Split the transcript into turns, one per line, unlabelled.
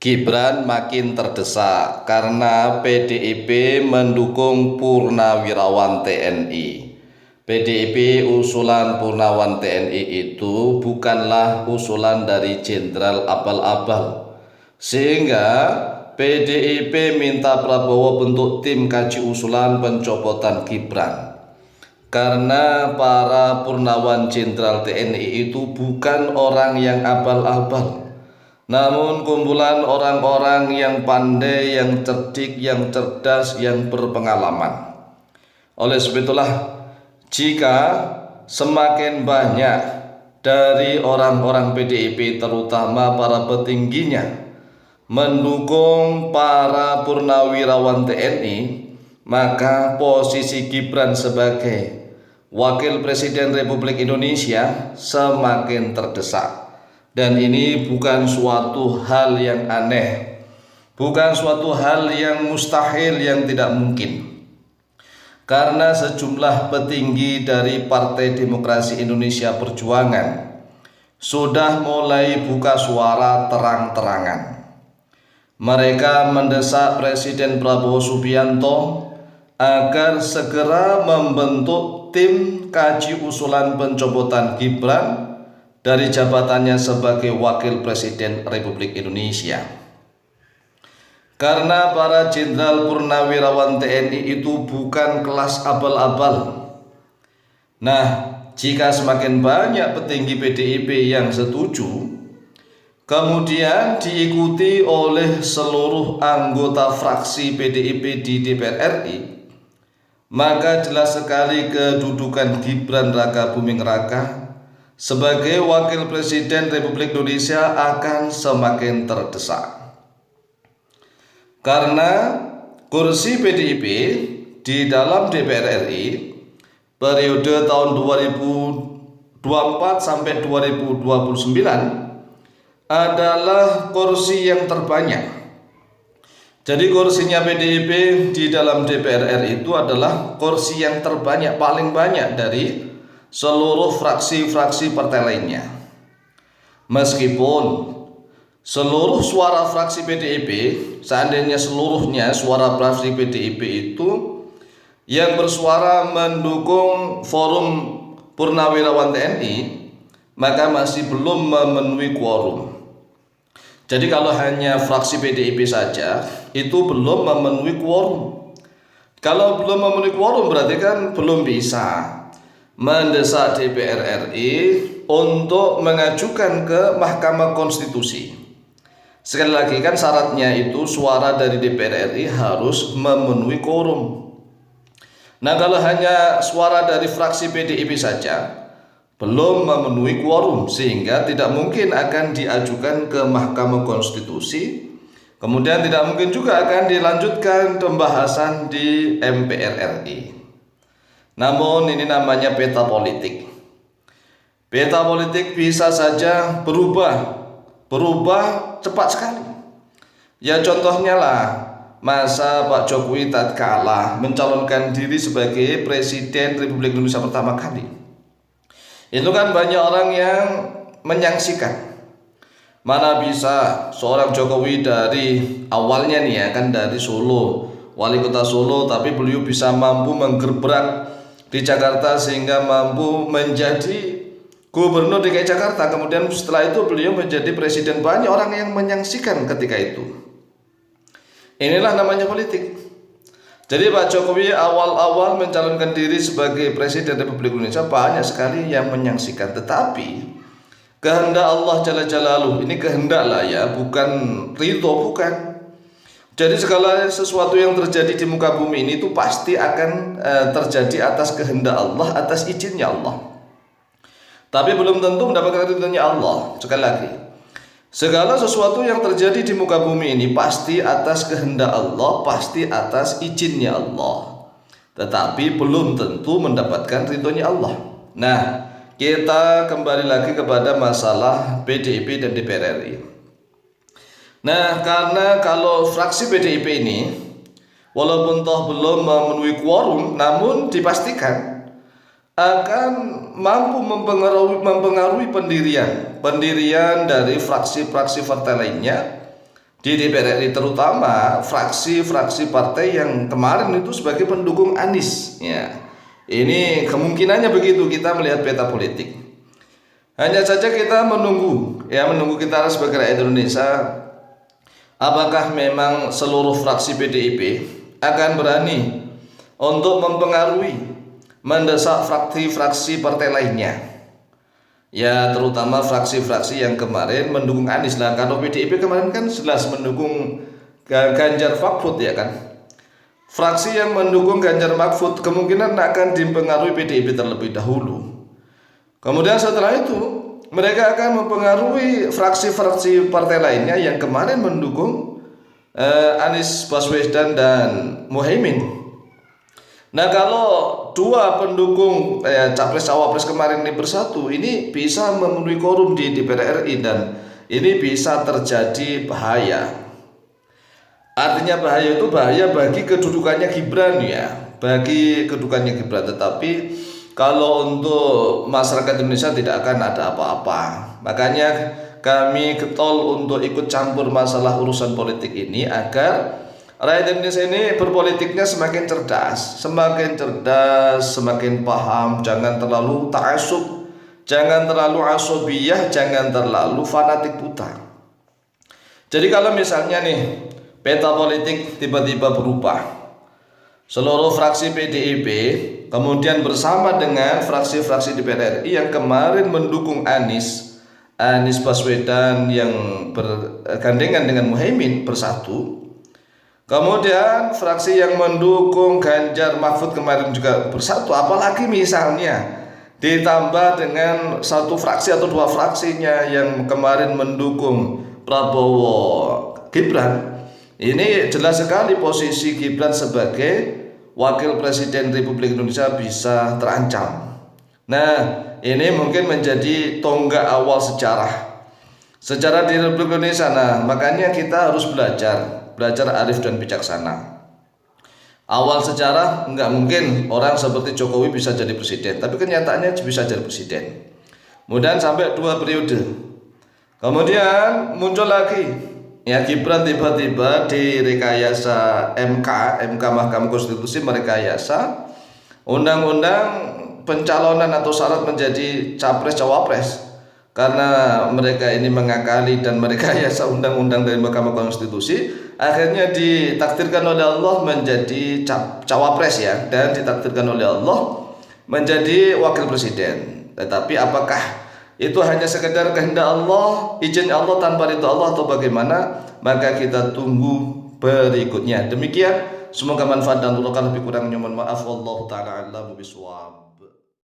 Gibran makin terdesak karena PDIP mendukung Purnawirawan TNI. PDIP usulan Purnawirawan TNI itu bukanlah usulan dari jenderal abal-abal, sehingga PDIP minta Prabowo bentuk tim kaji usulan pencopotan Gibran. Karena para Purnawan Jenderal TNI itu bukan orang yang abal-abal, namun kumpulan orang-orang yang pandai, yang cerdik, yang cerdas, yang berpengalaman. Oleh sebab itulah, jika semakin banyak dari orang-orang PDIP, terutama para petingginya, mendukung para Purnawirawan TNI, maka posisi Gibran sebagai Wakil Presiden Republik Indonesia semakin terdesak. Dan ini bukan suatu hal yang aneh, bukan suatu hal yang mustahil, yang tidak mungkin. Karena sejumlah petinggi dari Partai Demokrasi Indonesia Perjuangan sudah mulai buka suara terang-terangan. Mereka mendesak Presiden Prabowo Subianto agar segera membentuk tim kaji usulan pencopotan Gibran dari jabatannya sebagai Wakil Presiden Republik Indonesia. Karena para Jenderal Purnawirawan TNI itu bukan kelas abal-abal. Nah, jika semakin banyak petinggi PDIP yang setuju, kemudian diikuti oleh seluruh anggota fraksi PDIP di DPR RI, maka jelas sekali kedudukan Gibran Rakabuming Raka sebagai Wakil Presiden Republik Indonesia akan semakin terdesak. Karena kursi PDIP di dalam DPR RI periode tahun 2024 sampai 2029 adalah kursi yang terbanyak. Jadi kursinya PDIP di dalam DPR RI itu adalah kursi yang terbanyak, paling banyak dari seluruh fraksi-fraksi partai lainnya. Meskipun seluruh suara fraksi PDIP, seandainya seluruhnya suara fraksi PDIP itu yang bersuara mendukung Forum Purnawirawan TNI, maka masih belum memenuhi quorum. Jadi kalau hanya fraksi PDIP saja itu belum memenuhi quorum. Kalau belum memenuhi quorum berarti kan belum bisa mendesak DPR RI untuk mengajukan ke Mahkamah Konstitusi. Sekali lagi kan syaratnya itu suara dari DPR RI harus memenuhi quorum. Nah, kalau hanya suara dari fraksi PDIP saja belum memenuhi quorum, sehingga tidak mungkin akan diajukan ke Mahkamah Konstitusi. Kemudian tidak mungkin juga akan dilanjutkan pembahasan di MPR RI. Namun ini namanya peta politik. Peta politik bisa saja berubah cepat sekali. Ya contohnya lah, masa Pak Jokowi tatkala mencalonkan diri sebagai Presiden Republik Indonesia pertama kali, itu kan banyak orang yang menyaksikan, mana bisa seorang Jokowi dari awalnya nih ya kan dari Solo, wali kota Solo, tapi beliau bisa mampu menggerbrak di Jakarta sehingga mampu menjadi Gubernur DKI Jakarta. Kemudian setelah itu beliau menjadi presiden. Banyak orang yang menyaksikan ketika itu. Inilah namanya politik. Jadi Pak Jokowi awal-awal mencalonkan diri sebagai Presiden Republik Indonesia, banyak sekali yang menyaksikan. Tetapi kehendak Allah Jalla Jalaluhu, ini kehendak lah ya, bukan ridho, bukan. Jadi segala sesuatu yang terjadi di muka bumi ini itu pasti akan terjadi atas kehendak Allah, atas izinnya Allah. Tapi belum tentu mendapatkan ridhonya Allah. Sekali lagi, segala sesuatu yang terjadi di muka bumi ini pasti atas kehendak Allah, pasti atas izinnya Allah. Tetapi belum tentu mendapatkan ridhonya Allah. Nah, kita kembali lagi kepada masalah PDIP dan DPR RI. Nah, karena kalau fraksi PDIP ini walaupun toh belum memenuhi quorum, namun dipastikan akan mampu mempengaruhi pendirian dari fraksi-fraksi partai lainnya di DPR RI, terutama fraksi-fraksi partai yang kemarin itu sebagai pendukung Anies ya. Ini kemungkinannya begitu kita melihat peta politik. Hanya saja kita menunggu kita sebagai rakyat Indonesia, apakah memang seluruh fraksi PDIP akan berani untuk mempengaruhi, mendesak fraksi-fraksi partai lainnya, ya terutama fraksi-fraksi yang kemarin mendukung Anies. Nah, kalau PDIP kemarin kan jelas mendukung Ganjar Mahfud ya kan. Fraksi yang mendukung Ganjar Mahfud kemungkinan akan dipengaruhi PDIP terlebih dahulu. Kemudian setelah itu mereka akan mempengaruhi fraksi-fraksi partai lainnya yang kemarin mendukung Anies Baswedan dan Muhaimin. Nah, kalau dua pendukung capres cawapres kemarin ini bersatu, ini bisa memenuhi quorum di DPR RI dan ini bisa terjadi bahaya. Artinya bahaya itu bahaya bagi kedudukannya Gibran ya, bagi kedudukannya Gibran. Tetapi kalau untuk masyarakat Indonesia tidak akan ada apa-apa. Makanya kami getol untuk ikut campur masalah urusan politik ini agar rakyat Indonesia ini berpolitiknya semakin cerdas, semakin paham, jangan terlalu ta'assub, jangan terlalu asobiyah, jangan terlalu fanatik buta. Jadi kalau misalnya nih peta politik tiba-tiba berubah, seluruh fraksi PDIP kemudian bersama dengan fraksi-fraksi DPR RI yang kemarin mendukung Anies Baswedan yang bergandengan dengan Muhaimin bersatu, kemudian fraksi yang mendukung Ganjar Mahfud kemarin juga bersatu, apalagi misalnya ditambah dengan satu fraksi atau dua fraksinya yang kemarin mendukung Prabowo Gibran, ini jelas sekali posisi Gibran sebagai Wakil Presiden Republik Indonesia bisa terancam. Nah, ini mungkin menjadi tonggak awal sejarah di Republik Indonesia. Nah, makanya kita harus belajar arif dan bijaksana. Awal sejarah nggak mungkin orang seperti Jokowi bisa jadi presiden, tapi kenyataannya bisa jadi presiden. Kemudian sampai 2 periode. Kemudian muncul lagi ya Gibran tiba-tiba direkayasa MK Mahkamah Konstitusi merekayasa undang-undang pencalonan atau syarat menjadi capres cawapres karena mereka ini mengakali dan merekayasa undang-undang dari Mahkamah Konstitusi. Akhirnya ditakdirkan oleh Allah menjadi cawapres ya, dan ditakdirkan oleh Allah menjadi wakil presiden. Tetapi apakah itu hanya sekedar kehendak Allah, izin Allah tanpa ridho Allah atau bagaimana? Maka kita tunggu berikutnya. Demikian, semoga manfaat dan lebih kurangnya mohon maaf. Wallahu taala a'lam bishawab.